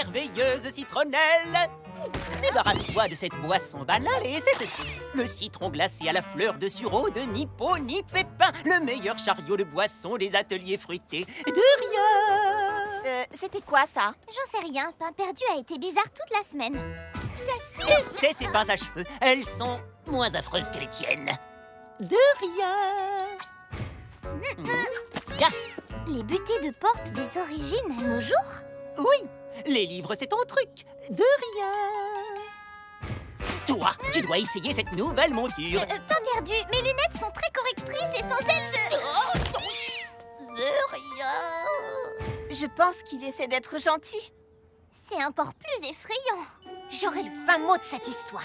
merveilleuse citronnelle. Débarrasse-toi de cette boisson banale et c'est ceci. Le citron glacé à la fleur de sureau de ni peau ni pépin. Le meilleur chariot de boisson des ateliers fruités. De rien. C'était quoi ça? J'en sais rien, Pain Perdu a été bizarre toute la semaine. Je t'assure. Et c'est ces pinces à cheveux. Elles sont moins affreuses que les tiennes. De rien. Tiens. Les butées de porte des origines à nos jours? Oui, les livres, c'est ton truc. De rien. Toi, tu dois essayer cette nouvelle monture. Pain Perdu, mes lunettes sont très correctrices et sans elles, De rien. Je pense qu'il essaie d'être gentil. C'est encore plus effrayant. J'aurai le fin mot de cette histoire.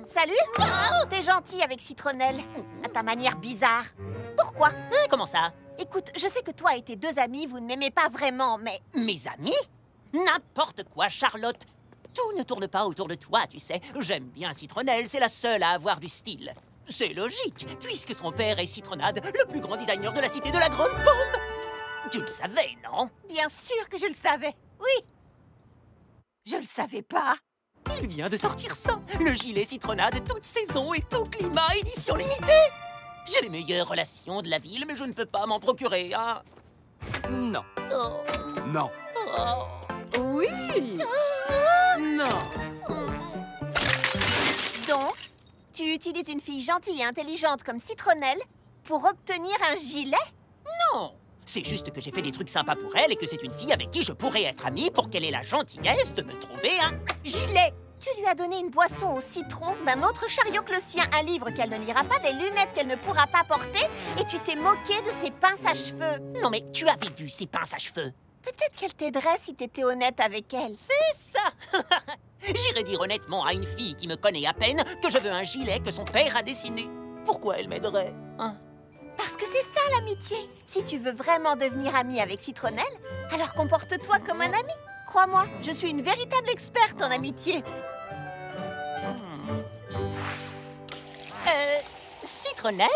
Salut. T'es gentil avec Citronnelle, à ta manière bizarre. Pourquoi? Comment ça? Écoute, je sais que toi et tes deux amis, vous ne m'aimez pas vraiment, mais... Mes amis? N'importe quoi, Charlotte. Tout ne tourne pas autour de toi, tu sais. J'aime bien Citronnelle, c'est la seule à avoir du style. C'est logique, puisque son père est Citronnade, le plus grand designer de la cité de la Grande Pomme. Tu le savais, non? Bien sûr que je le savais, oui. Je le savais pas. Il vient de sortir ça, le gilet Citronnade, toute saison et tout climat, édition limitée. J'ai les meilleures relations de la ville, mais je ne peux pas m'en procurer, hein. Non. Oh. Non. Oh. Oui. Non. Donc, tu utilises une fille gentille et intelligente comme Citronnelle pour obtenir un gilet? Non, c'est juste que j'ai fait des trucs sympas pour elle et que c'est une fille avec qui je pourrais être amie pour qu'elle ait la gentillesse de me trouver un gilet. Tu lui as donné une boisson au citron, d'un autre chariot que le sien, un livre qu'elle ne lira pas, des lunettes qu'elle ne pourra pas porter, et tu t'es moqué de ses pinces à cheveux. Non mais tu avais vu ces pinces à cheveux? Peut-être qu'elle t'aiderait si t'étais honnête avec elle. C'est ça. J'irais dire honnêtement à une fille qui me connaît à peine que je veux un gilet que son père a dessiné. Pourquoi elle m'aiderait, hein? Parce que c'est ça l'amitié. Si tu veux vraiment devenir amie avec Citronnelle, alors comporte-toi comme un ami. Crois-moi, je suis une véritable experte en amitié. Citronnelle,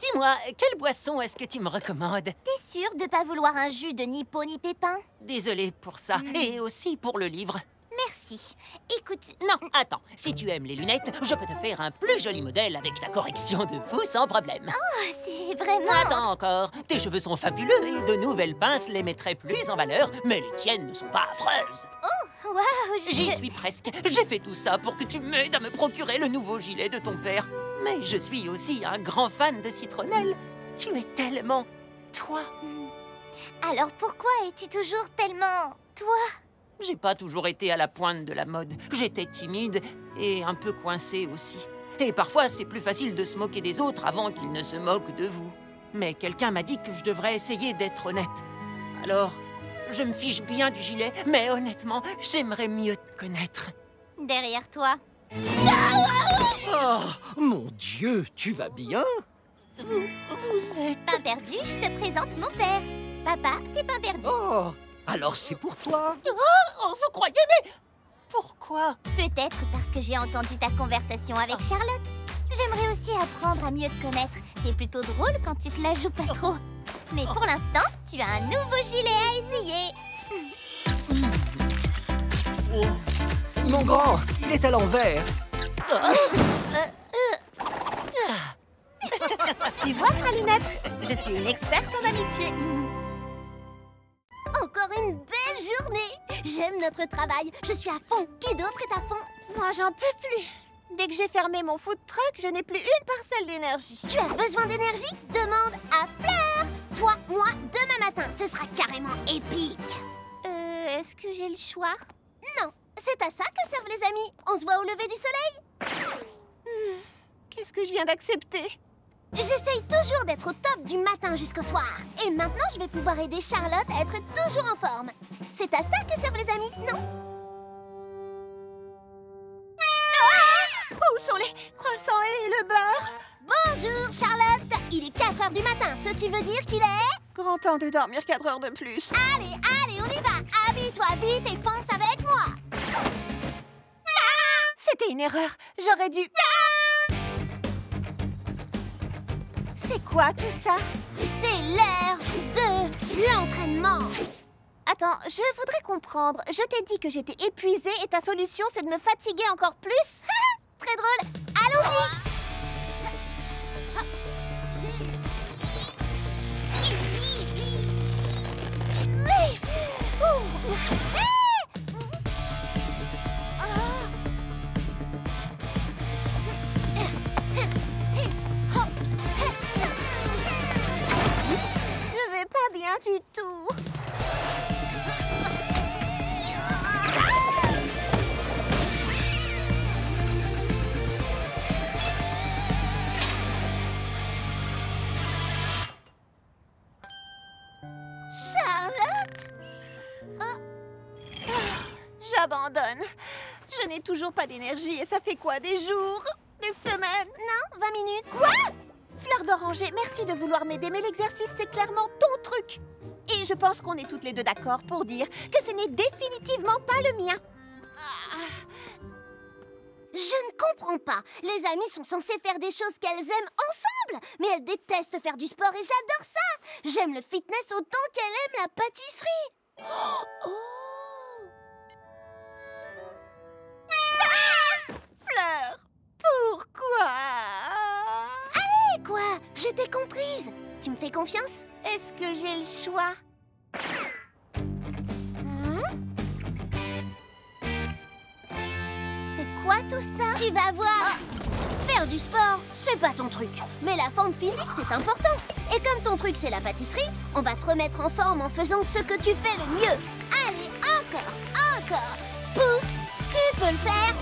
dis-moi, quelle boisson est-ce que tu me recommandes? T'es sûre de pas vouloir un jus de ni peau ni pépin? Désolée pour ça, et aussi pour le livre. Merci. Écoute... Non, attends, si tu aimes les lunettes, je peux te faire un plus joli modèle avec ta correction de fou sans problème. Oh, c'est vraiment... Attends encore, tes cheveux sont fabuleux et de nouvelles pinces les mettraient plus en valeur, mais les tiennes ne sont pas affreuses. Oh, waouh, J'y suis presque. J'ai fait tout ça pour que tu m'aides à me procurer le nouveau gilet de ton père. Mais je suis aussi un grand fan de Citronnelle. Tu es tellement... toi. Alors pourquoi es-tu toujours tellement... toi? J'ai pas toujours été à la pointe de la mode. J'étais timide et un peu coincée aussi. Et parfois, c'est plus facile de se moquer des autres avant qu'ils ne se moquent de vous. Mais quelqu'un m'a dit que je devrais essayer d'être honnête. Alors, je me fiche bien du gilet, mais honnêtement, j'aimerais mieux te connaître. Derrière toi. Oh, mon Dieu, tu vas bien? Vous êtes... Pain Perdu, je te présente mon père. Papa, c'est Pain Perdu. Oh, alors c'est pour toi? Oh, vous croyez, mais... pourquoi? Peut-être parce que j'ai entendu ta conversation avec Charlotte. J'aimerais aussi apprendre à mieux te connaître. T'es plutôt drôle quand tu te la joues pas trop. Mais pour l'instant, tu as un nouveau gilet à essayer. Mon grand, il est à l'envers. Tu vois, Pralinette, je suis une experte en amitié. Encore une belle journée. J'aime notre travail. Je suis à fond. Qui d'autre est à fond? Moi, j'en peux plus. Dès que j'ai fermé mon food truck, je n'ai plus une parcelle d'énergie. Tu as besoin d'énergie? Demande à Fleur. Toi, moi, demain matin, ce sera carrément épique. Est-ce que j'ai le choix? Non, c'est à ça que servent les amis. On se voit au lever du soleil. Qu'est-ce que je viens d'accepter? J'essaye toujours d'être au top du matin jusqu'au soir. Et maintenant, je vais pouvoir aider Charlotte à être toujours en forme. C'est à ça que servent les amis, non? Où sont les croissants et le beurre? Bonjour, Charlotte. Il est 4 heures du matin, ce qui veut dire qu'il est... Grand temps de dormir 4 heures de plus. Allez, on y va. Habille-toi vite et fonce avec moi. C'était une erreur. J'aurais dû... C'est quoi tout ça? C'est l'heure de l'entraînement. Attends, je voudrais comprendre. Je t'ai dit que j'étais épuisée et ta solution, c'est de me fatiguer encore plus? Très drôle. Allons-y. Je vais pas bien du tout. Charlotte? J'abandonne. Je n'ai toujours pas d'énergie et ça fait quoi? Des jours? Des semaines? Non, 20 minutes. Quoi? Fleur d'oranger, merci de vouloir m'aider, mais l'exercice, c'est clairement ton truc. Et je pense qu'on est toutes les deux d'accord pour dire que ce n'est définitivement pas le mien. Je ne comprends pas. Les amies sont censées faire des choses qu'elles aiment ensemble. Mais elles détestent faire du sport et j'adore ça. J'aime le fitness autant qu'elle aime la pâtisserie. Fleur, pourquoi? Allez, quoi? Je t'ai comprise. Tu me fais confiance? Est-ce que j'ai le choix? C'est quoi tout ça? Tu vas voir. Faire du sport, c'est pas ton truc. Mais la forme physique, c'est important. Et comme ton truc, c'est la pâtisserie, on va te remettre en forme en faisant ce que tu fais le mieux. Allez, encore. Pousse, tu peux le faire.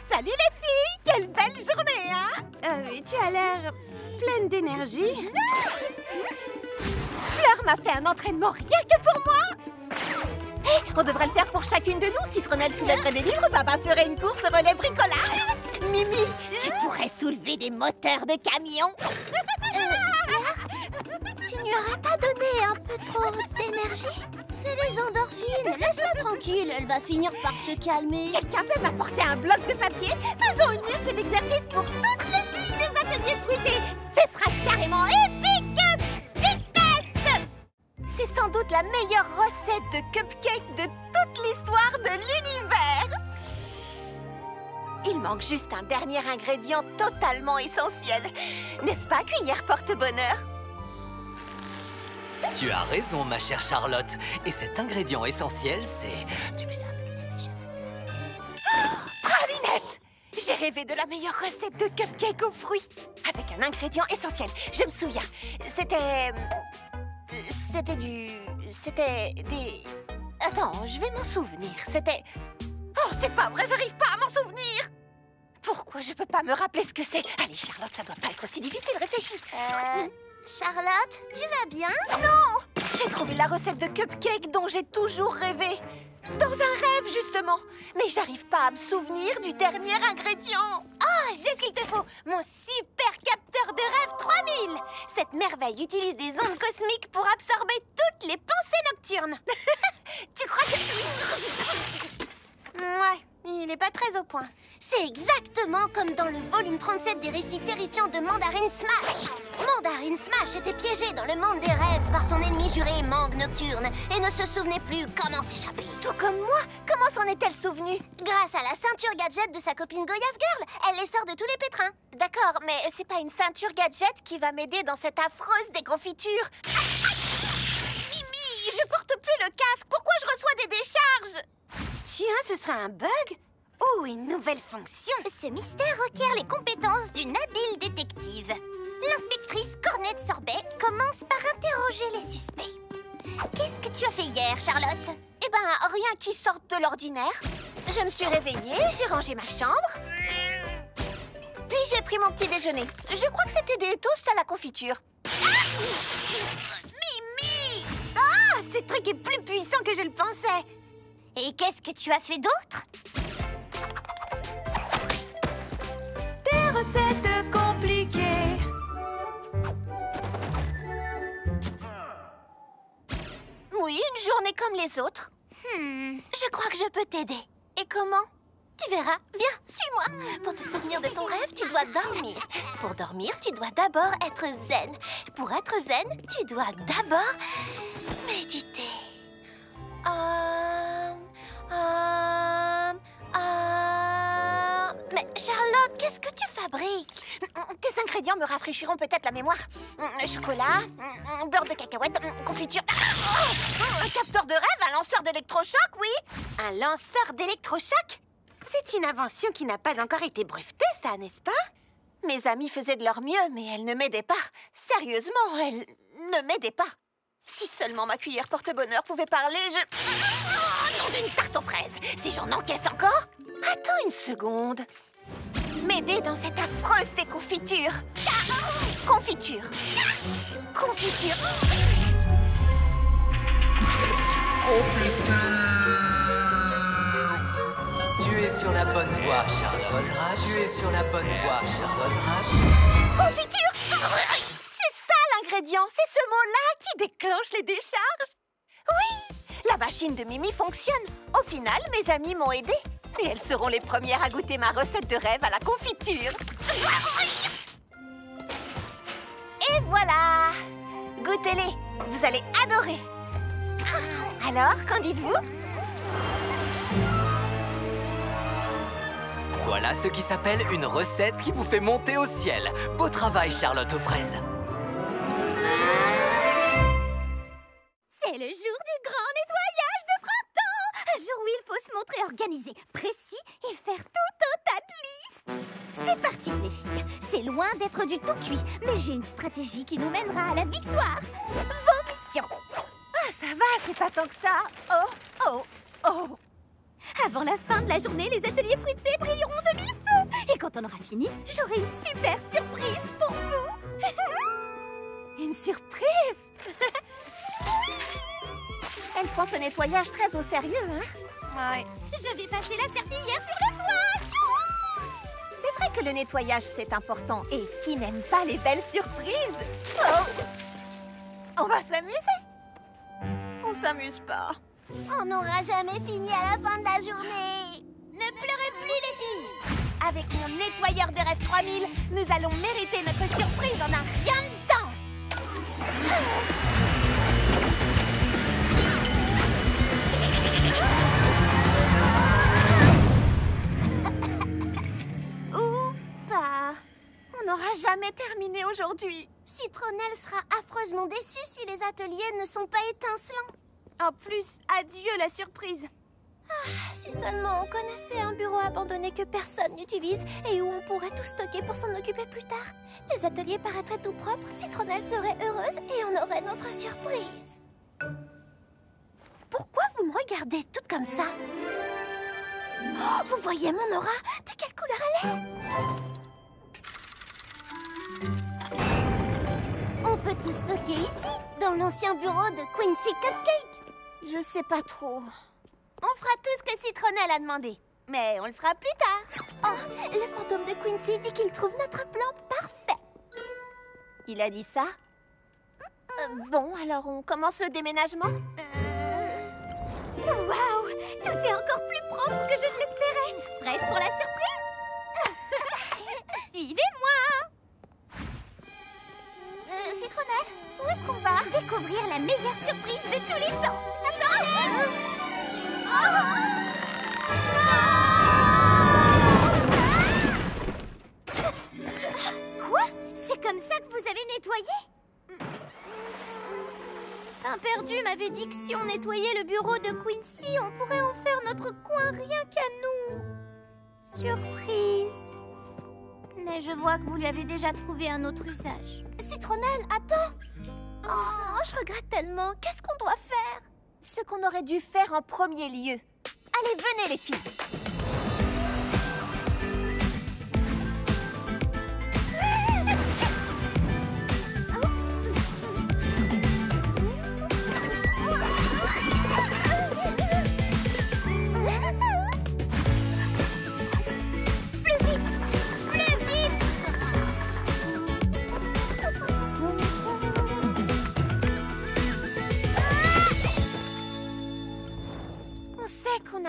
Salut les filles! Quelle belle journée, hein? Tu as l'air pleine d'énergie. Fleur m'a fait un entraînement rien que pour moi. Hé, on devrait le faire pour chacune de nous. Citronnelle soulèverait des livres, Baba ferait une course relais bricolage. Mimi, tu pourrais soulever des moteurs de camion. Tu n'y aurais pas donné un peu trop d'énergie? C'est les endorphines. Laisse-la tranquille, elle va finir par se calmer. Quelqu'un peut m'apporter un bloc de papier? Faisons une liste d'exercices pour toutes les filles des ateliers fruités. Ce sera carrément épique! Vitesse! C'est sans doute la meilleure recette de cupcake de toute l'histoire de l'univers. Il manque juste un dernier ingrédient totalement essentiel. N'est-ce pas, cuillère porte-bonheur? Tu as raison, ma chère Charlotte. Et cet ingrédient essentiel, c'est... Pralinette! J'ai rêvé de la meilleure recette de cupcake aux fruits. Avec un ingrédient essentiel. Je me souviens. C'était des... Attends, je vais m'en souvenir. C'était... Oh, c'est pas vrai, j'arrive pas à m'en souvenir! Pourquoi je peux pas me rappeler ce que c'est? Allez, Charlotte, ça doit pas être aussi difficile, réfléchis. Charlotte, tu vas bien? Non! J'ai trouvé la recette de cupcake dont j'ai toujours rêvé. Dans un rêve, justement. Mais j'arrive pas à me souvenir du dernier ingrédient. Oh, j'ai ce qu'il te faut. Mon super capteur de rêve 3000. Cette merveille utilise des ondes cosmiques pour absorber toutes les pensées nocturnes. Tu crois que... Ouais, il est pas très au point. C'est exactement comme dans le volume 37 des récits terrifiants de Mandarin Smash. Mandarin Smash était piégé dans le monde des rêves par son ennemi juré Mangue Nocturne et ne se souvenait plus comment s'échapper. Tout comme moi, comment s'en est-elle souvenue? Grâce à la ceinture gadget de sa copine Goyave Girl, elle les sort de tous les pétrins. D'accord, mais c'est pas une ceinture gadget qui va m'aider dans cette affreuse déconfiture. Mimi, je porte plus le casque. Pourquoi je reçois des décharges? Tiens, ce sera un bug ou une nouvelle fonction? Ce mystère requiert les compétences d'une habile détective. L'inspectrice Cornette Sorbet commence par interroger les suspects. Qu'est-ce que tu as fait hier, Charlotte? Eh ben, rien qui sorte de l'ordinaire. Je me suis réveillée, j'ai rangé ma chambre. Puis j'ai pris mon petit déjeuner. Je crois que c'était des toasts à la confiture. Mimi! Oh, truc est plus puissant que je le pensais. Et qu'est-ce que tu as fait d'autre? Des recettes compliquées. Oui, une journée comme les autres. Je crois que je peux t'aider. Et comment? Tu verras. Viens, suis-moi. Pour te souvenir de ton rêve, tu dois dormir. Pour dormir, tu dois d'abord être zen. Pour être zen, tu dois d'abord méditer. Mais Charlotte, qu'est-ce que tu fabriques? Tes ingrédients me rafraîchiront peut-être la mémoire. Chocolat, beurre de cacahuète, confiture. Un capteur de rêve, un lanceur d'électrochoc, oui. Un lanceur d'électrochoc? C'est une invention qui n'a pas encore été brevetée, ça, n'est-ce pas? Mes amies faisaient de leur mieux, mais elles ne m'aidaient pas. Sérieusement, elles ne m'aidaient pas. Si seulement ma cuillère porte-bonheur pouvait parler, une tarte aux fraises. Si j'en encaisse encore? Attends une seconde. M'aider dans cette affreuse déconfiture. Confiture. Confiture. Tu es sur la bonne voie, Charlotte. Tu es sur la bonne voie, Charlotte. Confiture. C'est ça l'ingrédient. C'est ce mot-là qui déclenche les décharges. Oui, la machine de Mimi fonctionne. Au final, mes amies m'ont aidée. Et elles seront les premières à goûter ma recette de rêve à la confiture. Et voilà! Goûtez-les, vous allez adorer. Alors, qu'en dites-vous? Voilà ce qui s'appelle une recette qui vous fait monter au ciel. Beau travail, Charlotte aux fraises. C'est le jour du grand nettoyage de printemps. Un jour où il faut se montrer organisé, précis et faire tout un tas de listes. C'est parti, les filles. C'est loin d'être du tout cuit, mais j'ai une stratégie qui nous mènera à la victoire. Vos missions. Ah, ça va, c'est pas tant que ça. Oh, oh, oh. Avant la fin de la journée, les ateliers fruités brilleront de mille feux. Et quand on aura fini, j'aurai une super surprise pour vous. Une surprise. Elle prend ce nettoyage très au sérieux, hein? Ouais. Je vais passer la serpillière sur le toit. C'est vrai que le nettoyage, c'est important. Et qui n'aime pas les belles surprises? Oh! On va s'amuser. On s'amuse pas. On n'aura jamais fini à la fin de la journée. Ne pleurez plus, les filles. Avec mon nettoyeur de rêve 3000, nous allons mériter notre surprise en un rien de temps. On n'aura jamais terminé aujourd'hui. Citronnelle sera affreusement déçue si les ateliers ne sont pas étincelants. En plus, adieu la surprise. Si seulement on connaissait un bureau abandonné que personne n'utilise et où on pourrait tout stocker pour s'en occuper plus tard. Les ateliers paraîtraient tout propres, Citronnelle serait heureuse et on aurait notre surprise. Pourquoi vous me regardez toute comme ça? Oh, vous voyez mon aura? De quelle couleur elle est? On peut tout stocker ici, dans l'ancien bureau de Quincy Cupcake. Je sais pas trop. On fera tout ce que Citronnelle a demandé. Mais on le fera plus tard. Oh, le fantôme de Quincy dit qu'il trouve notre plan parfait. Il a dit ça? Bon, alors on commence le déménagement? Waouh! Tout est encore plus propre que je ne l'espérais. Prête pour la surprise? Suivez-moi! Citronnelle, où est-ce qu'on va? Découvrir la meilleure surprise de tous les temps. Quoi? C'est comme ça que vous avez nettoyé? Un perdu m'avait dit que si on nettoyait le bureau de Quincy, on pourrait en faire notre coin rien qu'à nous. Surprise. Mais je vois que vous lui avez déjà trouvé un autre usage. Citronnelle, attends! Oh, je regrette tellement. Qu'est-ce qu'on doit faire? Ce qu'on aurait dû faire en premier lieu. Allez, venez les filles!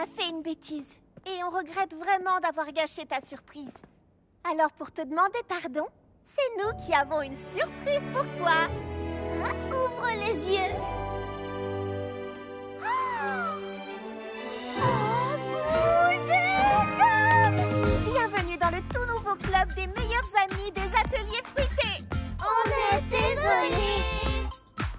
a fait une bêtise. Et on regrette vraiment d'avoir gâché ta surprise. Alors pour te demander pardon, c'est nous qui avons une surprise pour toi. Ah, ouvre les yeux. Bienvenue dans le tout nouveau club des meilleurs amis des ateliers fruités. On est désolés.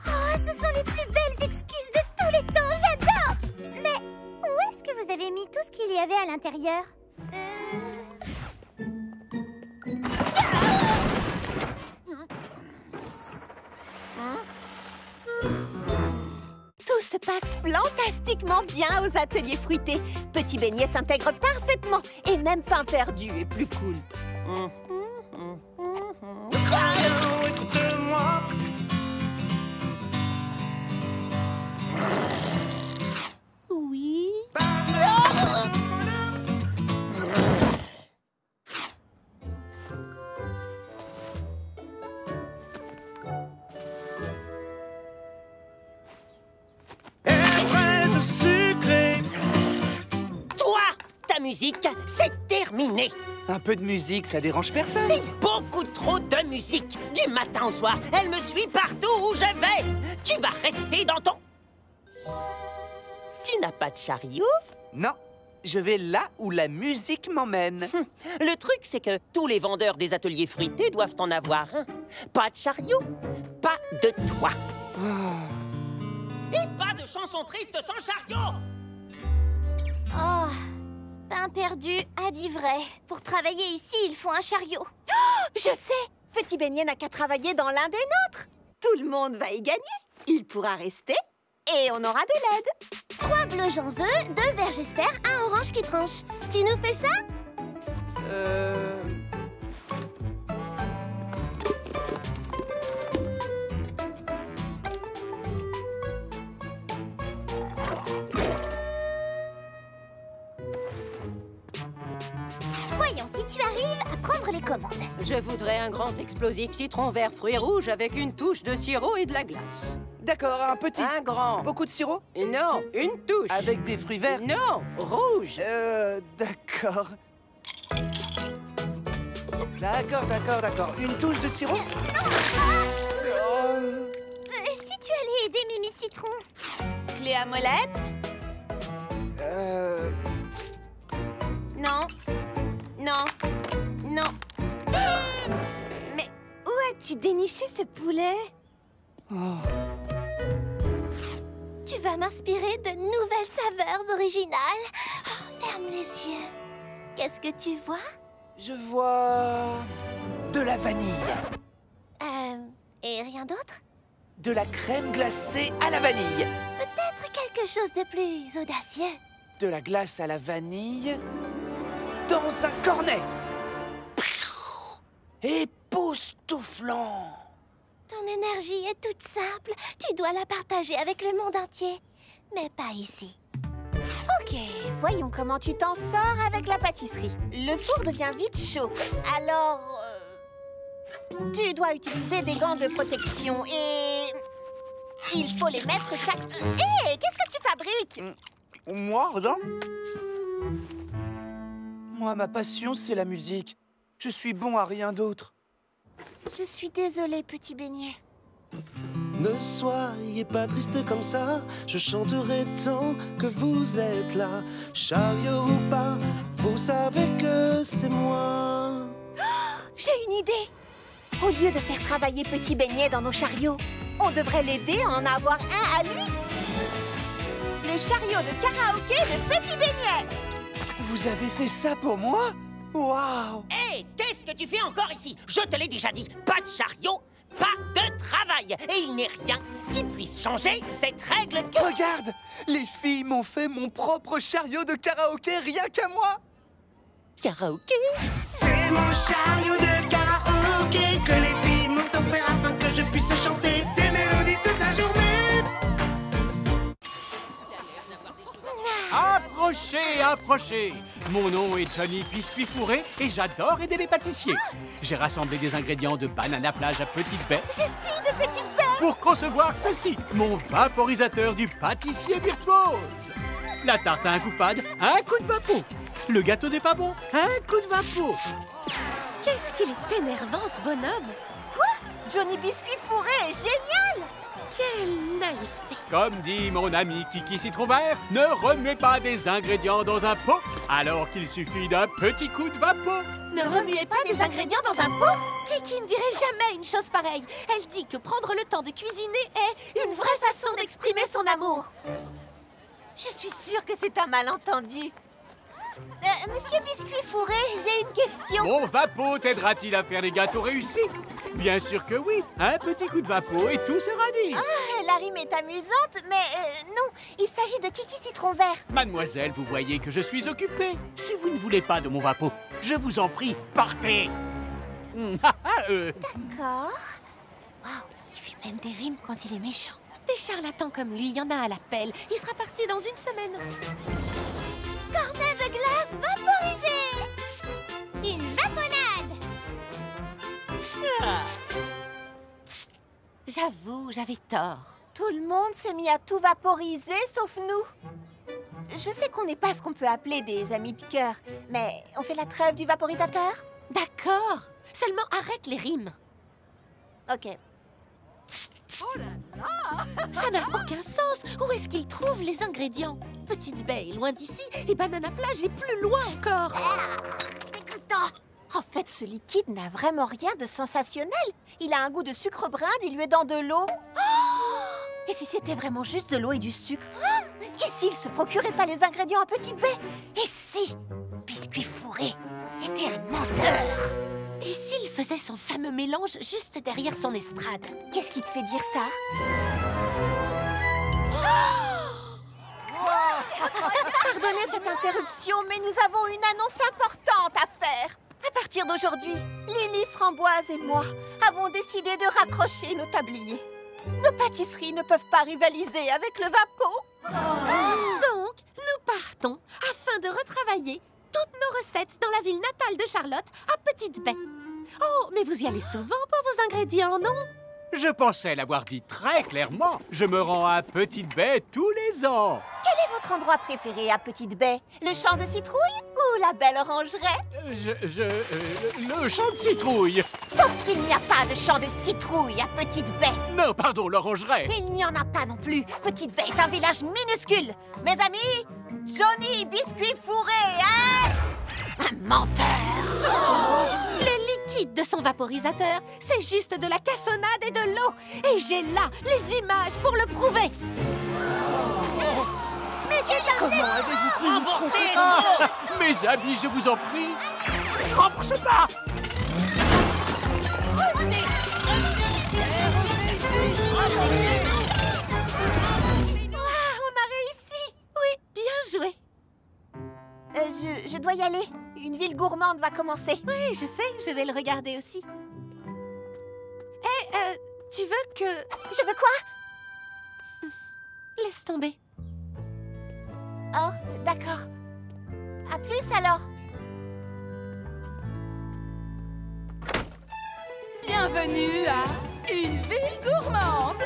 Oh, ce sont les plus belles excuses de tous les temps, j'adore. Mais où est-ce que vous avez mis tout ce qu'il y avait à l'intérieur? Tout se passe fantastiquement bien aux ateliers fruités. Petit Beignet s'intègre parfaitement et même Pain Perdu est plus cool. Oui. Toi, ta musique, c'est terminé. Un peu de musique, ça dérange personne. C'est beaucoup trop de musique. Du matin au soir, elle me suit partout où je vais. Tu vas rester dans ton... Tu n'as pas de chariot? Non, je vais là où la musique m'emmène. Le truc, c'est que tous les vendeurs des ateliers fruités doivent en avoir un. Pas de chariot, pas de toi. Et pas de chanson triste sans chariot. Oh, Pain Perdu a dit vrai. Pour travailler ici, il faut un chariot. Je sais. Petit Beignet n'a qu'à travailler dans l'un des nôtres. Tout le monde va y gagner. Il pourra rester et on aura de l'aide. 3 bleus j'en veux, 2 verts j'espère, 1 orange qui tranche. Tu nous fais ça? Voyons si tu arrives à prendre les commandes. Je voudrais un grand explosif citron vert fruits rouges avec une touche de sirop et de la glace. D'accord, un petit. Un grand. Beaucoup de sirop? Non, une touche. Avec des fruits verts? Non, rouge. D'accord. D'accord. Une touche de sirop? Si tu allais aider Mimi Citron. Clé à molette? Non. Mais où as-tu déniché ce poulet? Tu vas m'inspirer de nouvelles saveurs originales. Oh, ferme les yeux. Qu'est-ce que tu vois? Je vois... de la vanille. Et rien d'autre? De la crème glacée à la vanille. Peut-être quelque chose de plus audacieux. De la glace à la vanille... dans un cornet. Époustouflant. Ton énergie est toute simple. Tu dois la partager avec le monde entier. Mais pas ici. Ok, voyons comment tu t'en sors avec la pâtisserie. Le four devient vite chaud. Alors... tu dois utiliser des gants de protection et... il faut les mettre chaque... Hé, qu'est-ce que tu fabriques? Moi, rien. Moi, ma passion, c'est la musique. Je suis bon à rien d'autre. Je suis désolée, Petit Beignet. Ne soyez pas triste comme ça, je chanterai tant que vous êtes là. Chariot ou pas, vous savez que c'est moi. J'ai une idée. Au lieu de faire travailler Petit Beignet dans nos chariots, on devrait l'aider à en avoir un à lui. Le chariot de karaoké de Petit Beignet. Vous avez fait ça pour moi? Waouh! Hé, qu'est-ce que tu fais encore ici? Je te l'ai déjà dit, pas de chariot, pas de travail. Et il n'est rien qui puisse changer cette règle que... Regarde! Les filles m'ont fait mon propre chariot de karaoké rien qu'à moi! Karaoké? C'est mon chariot de karaoké que les filles m'ont offert afin que je puisse chanter des mélodies toute la journée. Approchez, approchez. Mon nom est Johnny Biscuit Fourré et j'adore aider les pâtissiers. J'ai rassemblé des ingrédients de banane à plage à petite baie. Je suis de Petite Baie. pour concevoir ceci, mon vaporisateur du pâtissier virtuose. La tarte à un coup fade, un coup de vapeau. Le gâteau n'est pas bon, un coup de vapeau. Qu'est-ce qu'il est énervant, ce bonhomme! Johnny Biscuit Fourré est génial! Quelle naïveté! Comme dit mon ami Kiki Citron Vert, ne remuez pas des ingrédients dans un pot alors qu'il suffit d'un petit coup de vapeau. Ne remuez pas des ingrédients dans un pot? Kiki ne dirait jamais une chose pareille. Elle dit que prendre le temps de cuisiner est une vraie façon d'exprimer son amour. Je suis sûre que c'est un malentendu. Monsieur Biscuit Fourré, j'ai une question. Mon vapeau t'aidera-t-il à faire des gâteaux réussis? Bien sûr que oui. Un petit coup de vapeau et tout sera dit. Ah, la rime est amusante, mais non, il s'agit de Kiki Citron Vert. Mademoiselle, vous voyez que je suis occupé. Si vous ne voulez pas de mon vapeau, je vous en prie, partez. D'accord. Waouh, il fait même des rimes quand il est méchant. Des charlatans comme lui, il y en a à l'appel. Il sera parti dans une semaine. Cornet de glace vaporisé. Une vaponade. J'avoue, j'avais tort. Tout le monde s'est mis à tout vaporiser, sauf nous. Je sais qu'on n'est pas ce qu'on peut appeler des amis de cœur, mais on fait la trêve du vaporisateur? D'accord. Seulement arrête les rimes. Ok. Ça n'a aucun sens. Où est-ce qu'il trouve les ingrédients? Petite Baie est loin d'ici et Banana Plage est plus loin encore. Dégoûtant! En fait, ce liquide n'a vraiment rien de sensationnel. Il a un goût de sucre brun dilué dans de l'eau. Et si c'était vraiment juste de l'eau et du sucre? Et s'il se procurait pas les ingrédients à Petite Baie? Et si Biscuit Fourré était un menteur? Et s'il faisait son fameux mélange juste derrière son estrade? Qu'est-ce qui te fait dire ça? Pardonnez cette interruption, mais nous avons une annonce importante à faire. À partir d'aujourd'hui, Lily Framboise et moi avons décidé de raccrocher nos tabliers. Nos pâtisseries ne peuvent pas rivaliser avec le vapeau. Donc, nous partons afin de retravailler toutes nos recettes dans la ville natale de Charlotte, à Petite Baie. Oh, mais vous y allez souvent pour vos ingrédients, non? Je pensais l'avoir dit très clairement. Je me rends à Petite Baie tous les ans. Quel est votre endroit préféré à Petite Baie? Le champ de citrouille ou la belle orangeraie? Le champ de citrouille. Sauf qu'il n'y a pas de champ de citrouille à Petite Baie. Non, pardon, l'orangeraie. Il n'y en a pas non plus. Petite Baie est un village minuscule. Mes amis, Johnny Biscuit Fourré est un menteur. Le liquide de son vaporisateur, c'est juste de la cassonade et de l'eau. Et j'ai là les images pour le prouver. Mais c'est un... Comment avez-vous pu nous Remboursez, tromper? Mes amis, je vous en prie. Je rembourse pas. On a réussi. Oui, bien joué. Je dois y aller. Une ville gourmande va commencer. Oui, je sais, je vais le regarder aussi. Hé, tu veux que... Je veux quoi? Laisse tomber. Oh, d'accord. À plus alors. Bienvenue à une ville gourmande.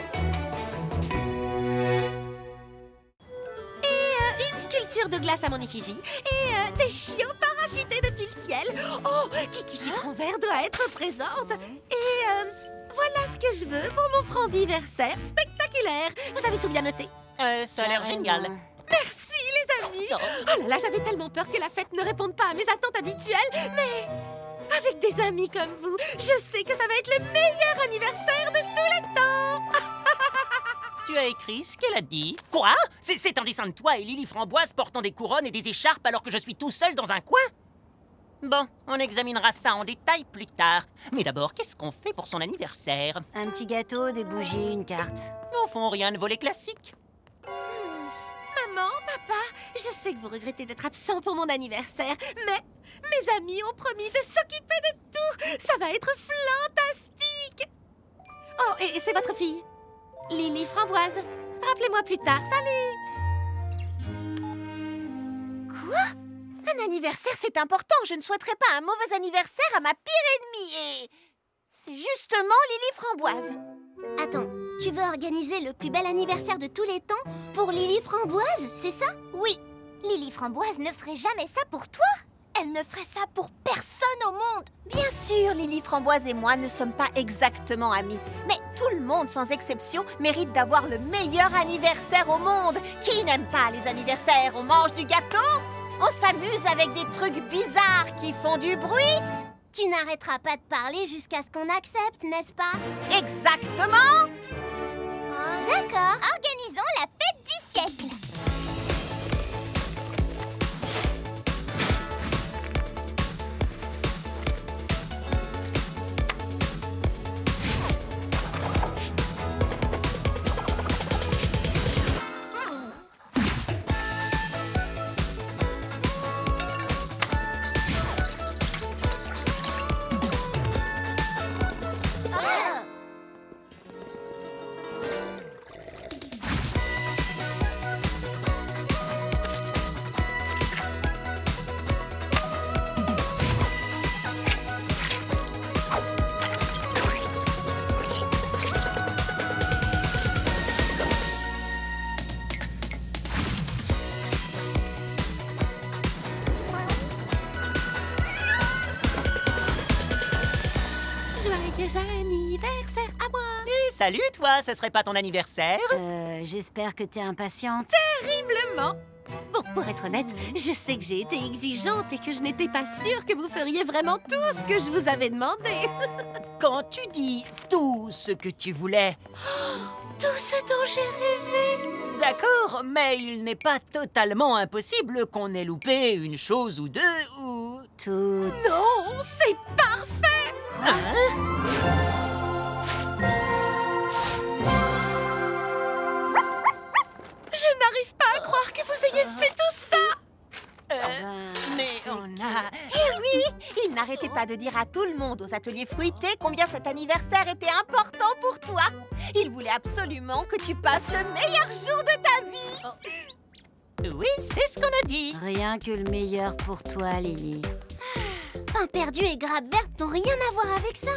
Et une sculpture de glace à mon effigie. Et des chiots parachutés depuis le ciel. Oh, Kiki Citron Vert doit être présente. Et voilà ce que je veux pour mon franbiversaire spectaculaire. Vous avez tout bien noté? Ça a l'air génial. Merci, les amis. Oh là là, j'avais tellement peur que la fête ne réponde pas à mes attentes habituelles. Mais avec des amis comme vous, je sais que ça va être le meilleur anniversaire de tous les temps. Tu as écrit ce qu'elle a dit. Quoi? C'est un dessin de toi et Lily Framboise portant des couronnes et des écharpes alors que je suis tout seul dans un coin? Bon, on examinera ça en détail plus tard. Mais d'abord, qu'est-ce qu'on fait pour son anniversaire? Un petit gâteau, des bougies, une carte. Au fond, rien de volé classique. Maman, papa, je sais que vous regrettez d'être absent pour mon anniversaire, mais mes amis ont promis de s'occuper de tout. Ça va être fantastique. Oh, et c'est votre fille, Lily Framboise. Rappelez-moi plus tard, salut. Quoi? Un anniversaire, c'est important. Je ne souhaiterais pas un mauvais anniversaire à ma pire ennemie. Et c'est justement Lily Framboise. Attends, Tu veux organiser le plus bel anniversaire de tous les temps pour Lily Framboise, c'est ça? Oui. Lily Framboise ne ferait jamais ça pour toi. Elle ne ferait ça pour personne au monde. Bien sûr, Lily Framboise et moi ne sommes pas exactement amis. Mais tout le monde, sans exception, mérite d'avoir le meilleur anniversaire au monde. Qui n'aime pas les anniversaires? On mange du gâteau? On s'amuse avec des trucs bizarres qui font du bruit? Tu n'arrêteras pas de parler jusqu'à ce qu'on accepte, n'est-ce pas? Exactement! D'accord, organisons la fête du siècle. Joyeux anniversaire à moi! Et salut toi, ce serait pas ton anniversaire? J'espère que t'es impatiente. Terriblement! Bon, pour être honnête, je sais que j'ai été exigeante et que je n'étais pas sûre que vous feriez vraiment tout ce que je vous avais demandé. Quand tu dis tout ce que tu voulais... Tout ce dont j'ai rêvé! D'accord, mais il n'est pas totalement impossible qu'on ait loupé une chose ou deux, ou... Tout. Non, c'est parfait! Hein? Je n'arrive pas à croire que vous ayez fait tout ça! Mais on a... Eh oui, il n'arrêtait pas de dire à tout le monde aux ateliers fruités combien cet anniversaire était important pour toi. Il voulait absolument que tu passes le meilleur jour de ta vie. Oui, c'est ce qu'on a dit. Rien que le meilleur pour toi, Lily. Pain perdu et grappe verte n'ont rien à voir avec ça.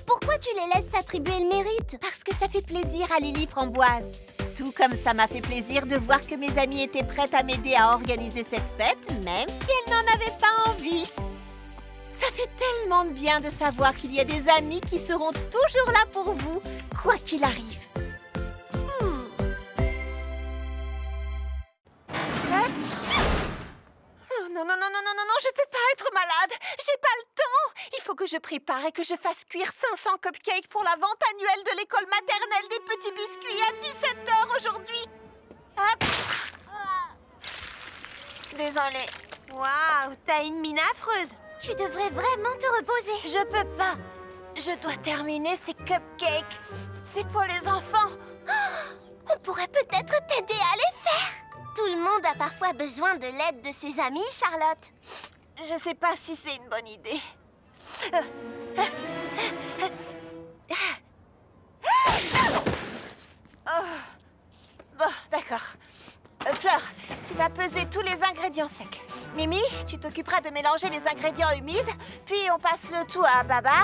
Pourquoi tu les laisses s'attribuer le mérite? Parce que ça fait plaisir à Lily Framboise. Tout comme ça m'a fait plaisir de voir que mes amis étaient prêtes à m'aider à organiser cette fête, même si elles n'en avaient pas envie. Ça fait tellement de bien de savoir qu'il y a des amis qui seront toujours là pour vous, quoi qu'il arrive. Non, non, non, non, non, non, non, je peux pas être malade. J'ai pas le temps. Il faut que je prépare et que je fasse cuire 500 cupcakes pour la vente annuelle de l'école maternelle des petits biscuits à 17 h aujourd'hui. Hop. Désolée. Waouh, t'as une mine affreuse. Tu devrais vraiment te reposer. Je peux pas. Je dois terminer ces cupcakes. C'est pour les enfants. On pourrait peut-être t'aider à les faire. Tout le monde a parfois besoin de l'aide de ses amis, Charlotte. Je sais pas si c'est une bonne idée. Bon, d'accord. Fleur, tu vas peser tous les ingrédients secs. Mimi, tu t'occuperas de mélanger les ingrédients humides, puis on passe le tout à Baba.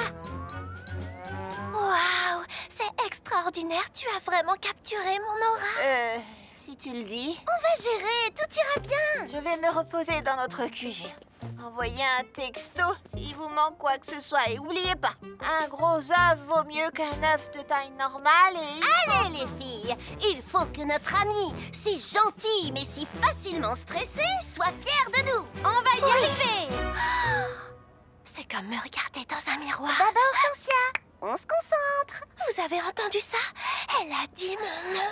Waouh, c'est extraordinaire. Tu as vraiment capturé mon aura. Si tu le dis. On va gérer, tout ira bien. Je vais me reposer dans notre QG. Envoyez un texto s'il vous manque quoi que ce soit. Et n'oubliez pas, un gros œuf vaut mieux qu'un œuf de taille normale et... Allez les filles, il faut que notre amie, si gentille mais si facilement stressée, soit fière de nous. On va y arriver. C'est comme me regarder dans un miroir. Baba Hortensia, on se concentre. Vous avez entendu ça? Elle a dit mon nom.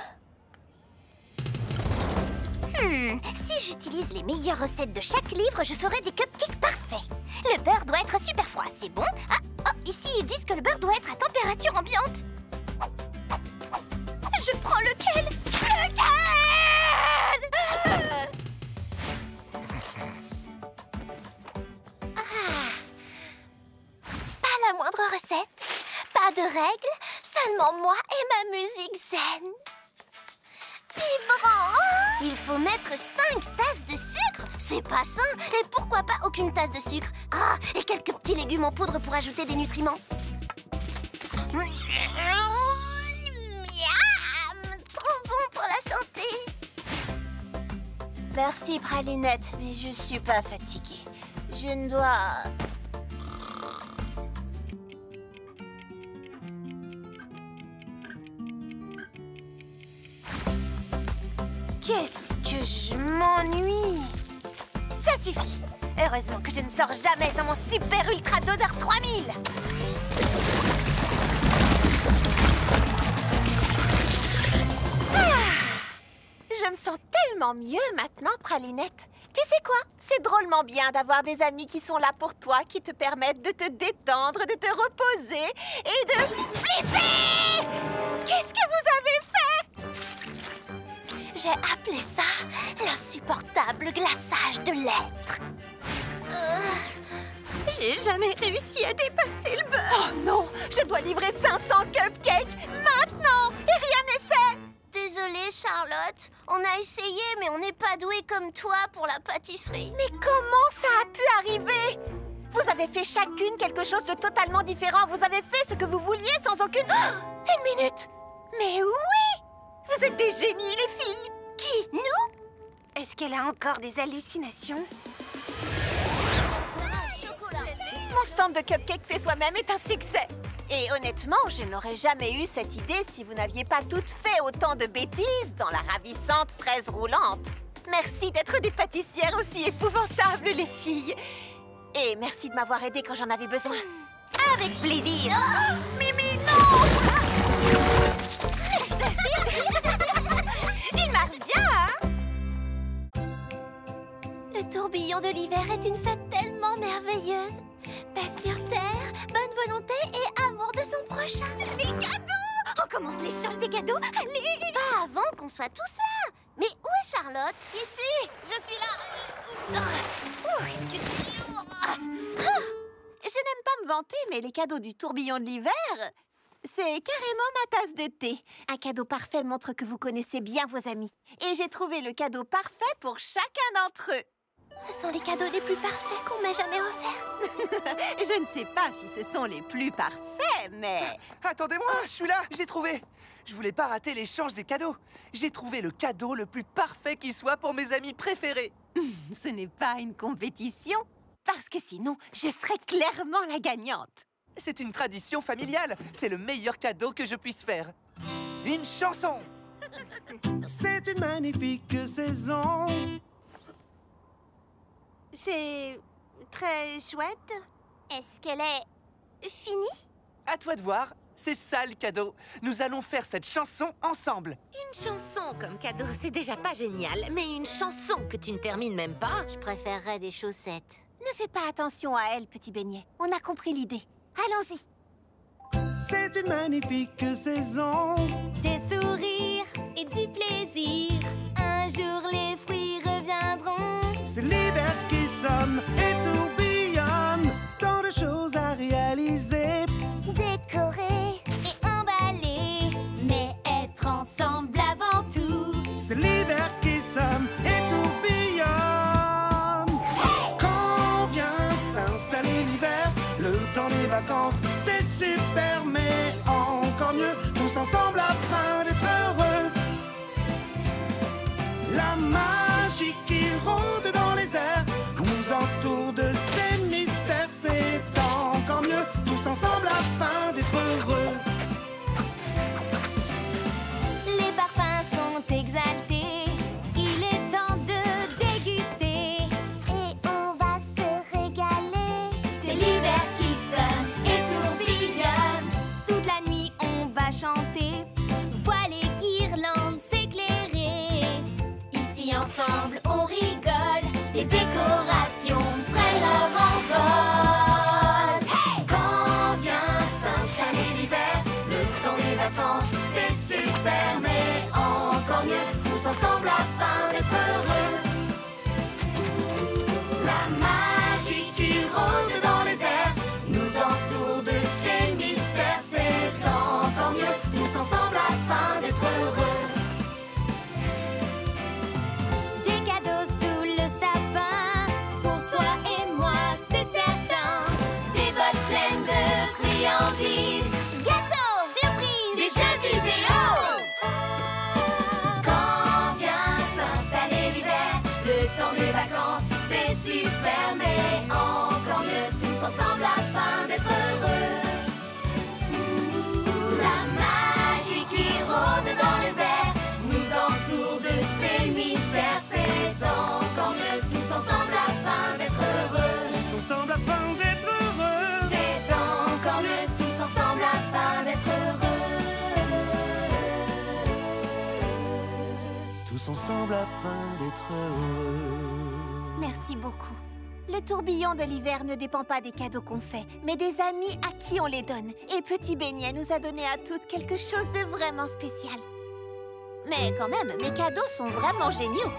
Si j'utilise les meilleures recettes de chaque livre, je ferai des cupcakes parfaits. Le beurre doit être super froid, c'est bon? Ah, oh, ici ils disent que le beurre doit être à température ambiante. Je prends lequel? Lequel? Pas la moindre recette, pas de règles, seulement moi et ma musique zen. Vibrant! Il faut mettre 5 tasses de sucre. C'est pas sain. Et pourquoi pas aucune tasse de sucre? Ah, et quelques petits légumes en poudre pour ajouter des nutriments. Merci, Pralinette, mais je suis pas fatiguée. Je ne dois... Qu'est-ce que je m'ennuie! Ça suffit! Heureusement que je ne sors jamais dans mon super ultra doseur 3000! Je me sens tellement mieux maintenant, Pralinette. Tu sais quoi? C'est drôlement bien d'avoir des amis qui sont là pour toi, qui te permettent de te détendre, de te reposer et de flipper! Qu'est-ce que vous avez fait? J'ai appelé ça l'insupportable glaçage de l'être. J'ai jamais réussi à dépasser le beurre. Oh non, je dois livrer 500 cupcakes maintenant et rien n'est fait. Désolée, Charlotte. On a essayé, mais on n'est pas doué comme toi pour la pâtisserie. Mais comment ça a pu arriver? Vous avez fait chacune quelque chose de totalement différent. Vous avez fait ce que vous vouliez sans aucune... Oh, une minute. Mais oui! Vous êtes des génies, les filles. Qui? Nous? Est-ce qu'elle a encore des hallucinations? Mon stand de cupcakes fait soi-même est un succès. Et honnêtement, je n'aurais jamais eu cette idée si vous n'aviez pas toutes fait autant de bêtises dans la ravissante fraise roulante. Merci d'être des pâtissières aussi épouvantables, les filles. Et merci de m'avoir aidée quand j'en avais besoin. Avec plaisir. Oh, Mimi, non! Il marche bien, hein? Le tourbillon de l'hiver est une fête tellement merveilleuse. Paix sur terre, bonne volonté et amour de son prochain. Les cadeaux! On commence l'échange des cadeaux. Allez! Pas avant qu'on soit tous là. Mais où est Charlotte? Ici, je suis là. Est-ce que c'est lourd? Je n'aime pas me vanter, mais les cadeaux du tourbillon de l'hiver, c'est carrément ma tasse de thé. Un cadeau parfait montre que vous connaissez bien vos amis. Et j'ai trouvé le cadeau parfait pour chacun d'entre eux. Ce sont les cadeaux les plus parfaits qu'on m'ait jamais offerts. Je ne sais pas si ce sont les plus parfaits, mais... Attendez-moi, je suis là, j'ai trouvé. Je voulais pas rater l'échange des cadeaux. J'ai trouvé le cadeau le plus parfait qui soit pour mes amis préférés. Ce n'est pas une compétition, parce que sinon, je serais clairement la gagnante. C'est une tradition familiale. C'est le meilleur cadeau que je puisse faire. Une chanson. C'est une magnifique saison. C'est très chouette. Est-ce qu'elle est finie? À toi de voir. C'est ça le cadeau. Nous allons faire cette chanson ensemble. Une chanson comme cadeau, c'est déjà pas génial. Mais une chanson que tu ne termines même pas... Je préférerais des chaussettes. Ne fais pas attention à elle, petit beignet. On a compris l'idée. Allons-y. C'est une magnifique saison. Des sourires et du plaisir. Un jour les fruits reviendront. C'est l'hiver qui sonne et tourbillonne. Tant de choses à réaliser. Décorer et emballer. Mais être ensemble avant tout. C'est l'hiver qui sonne et tourbillonne. Quand vient s'installer l'hiver, le temps des vacances, c'est super, mais encore mieux, tous ensemble afin d'être heureux. La magie qui rôde dans les airs nous entoure de ses mystères, c'est encore mieux, tous ensemble afin d'être heureux. Les parfums sont exaltés. Il est temps de déguster. Et on va se régaler. C'est l'hiver qui sonne et tourbillonne. Toute la nuit on va chanter. Vois les guirlandes s'éclairer. Ici ensemble on rigole. Les décorations prennent leur envol. Hey! Quand vient s'installer l'hiver, le temps des vacances, c'est super, mais encore mieux, tous ensemble afin d'être heureux. La magie qui rôde dans les airs nous entoure de ses mystères, c'est encore mieux, tous ensemble afin d'être heureux. Des cadeaux sous le sapin, pour toi et moi, c'est certain. Des boîtes pleines de friandises, gâteaux, surprises, des jeux vidéo. Quand vient s'installer l'hiver, tous ensemble afin d'être heureux. Merci beaucoup. Le tourbillon de l'hiver ne dépend pas des cadeaux qu'on fait, mais des amis à qui on les donne. Et Petit Beignet nous a donné à toutes quelque chose de vraiment spécial. Mais quand même, mes cadeaux sont vraiment géniaux.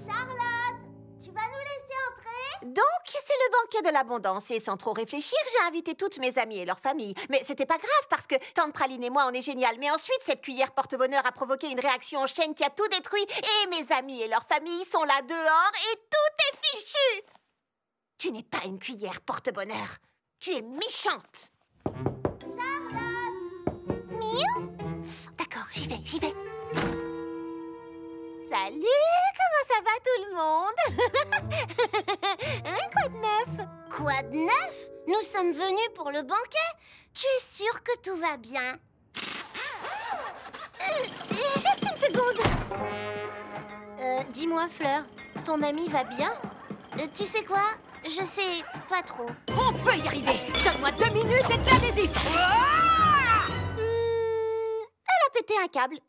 Charlotte, tu vas nous laisser entrer? Donc, c'est le banquet de l'abondance. Et sans trop réfléchir, j'ai invité toutes mes amies et leurs familles. Mais c'était pas grave parce que Tante Praline et moi, on est génial. Mais ensuite, cette cuillère porte-bonheur a provoqué une réaction en chaîne qui a tout détruit. Et mes amis et leurs familles sont là dehors et tout est fichu. Tu n'es pas une cuillère porte-bonheur. Tu es méchante. Miaou. D'accord, j'y vais. Salut, comment ça va tout le monde? Hein, quoi de neuf? Quoi de neuf? Nous sommes venus pour le banquet. Tu es sûre que tout va bien? Juste une seconde. Dis-moi, Fleur, ton ami va bien? Tu sais quoi? Je sais pas trop. On peut y arriver. Donne-moi 2 minutes et de l'adhésif. Elle a pété un câble.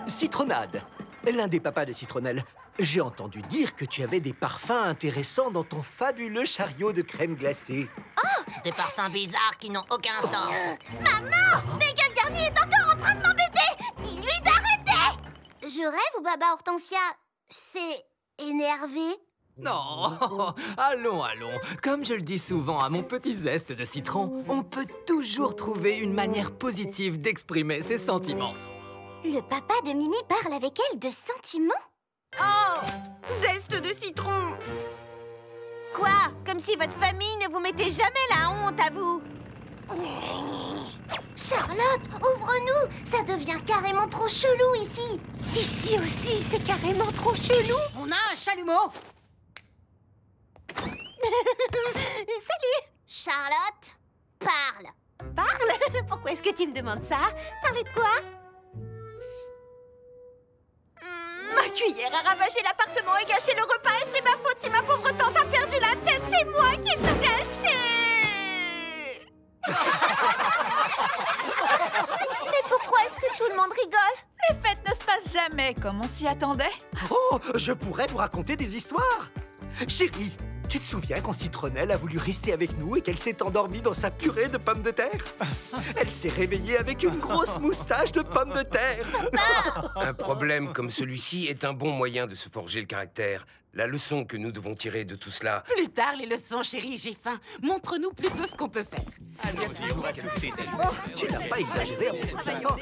Citronnade, l'un des papas de Citronnelle. J'ai entendu dire que tu avais des parfums intéressants dans ton fabuleux chariot de crème glacée. Oh, Des parfums bizarres qui n'ont aucun sens. Maman! Miguel Garnier est encore en train de m'embêter! Dis-lui d'arrêter! Je rêve ou Baba Hortensia s'est énervé? Non, allons. Comme je le dis souvent à mon petit zeste de citron, on peut toujours trouver une manière positive d'exprimer ses sentiments. Le papa de Mimi parle avec elle de sentiments? Oh, zeste de citron. Quoi? Comme si votre famille ne vous mettait jamais la honte à vous. Charlotte, ouvre-nous! Ça devient carrément trop chelou ici! Ici aussi, c'est carrément trop chelou. On a un chalumeau. Salut. Charlotte, parle! Parle? Pourquoi est-ce que tu me demandes ça? Parler de quoi? Ma cuillère a ravagé l'appartement et gâché le repas et c'est ma faute si ma pauvre tante a perdu la tête. C'est moi qui ai tout gâché. Mais pourquoi est-ce que tout le monde rigole? Les fêtes ne se passent jamais comme on s'y attendait. Oh, je pourrais vous raconter des histoires. Chérie, tu te souviens quand Citronnelle a voulu rester avec nous et qu'elle s'est endormie dans sa purée de pommes de terre? Elle s'est réveillée avec une grosse moustache de pommes de terre. Un problème comme celui-ci est un bon moyen de se forger le caractère. La leçon que nous devons tirer de tout cela... Plus tard, les leçons, chérie, j'ai faim. Montre-nous plutôt ce qu'on peut faire. Oh, tu n'as pas exagéré à propos de la tante.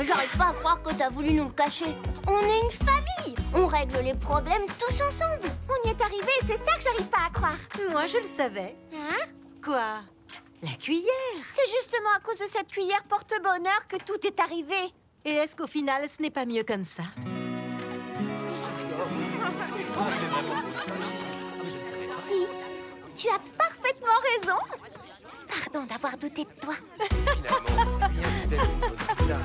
J'arrive pas à croire que t'as voulu nous le cacher. On est une famille. On règle les problèmes tous ensemble. On y est arrivé, c'est ça que j'arrive pas à croire. Moi, je le savais. Hein? Quoi? La cuillère. C'est justement à cause de cette cuillère porte-bonheur que tout est arrivé. Et est-ce qu'au final, ce n'est pas mieux comme ça? Si, tu as parfaitement raison. Pardon d'avoir douté de toi. Finalement, rien ne telle une bonne bizarre.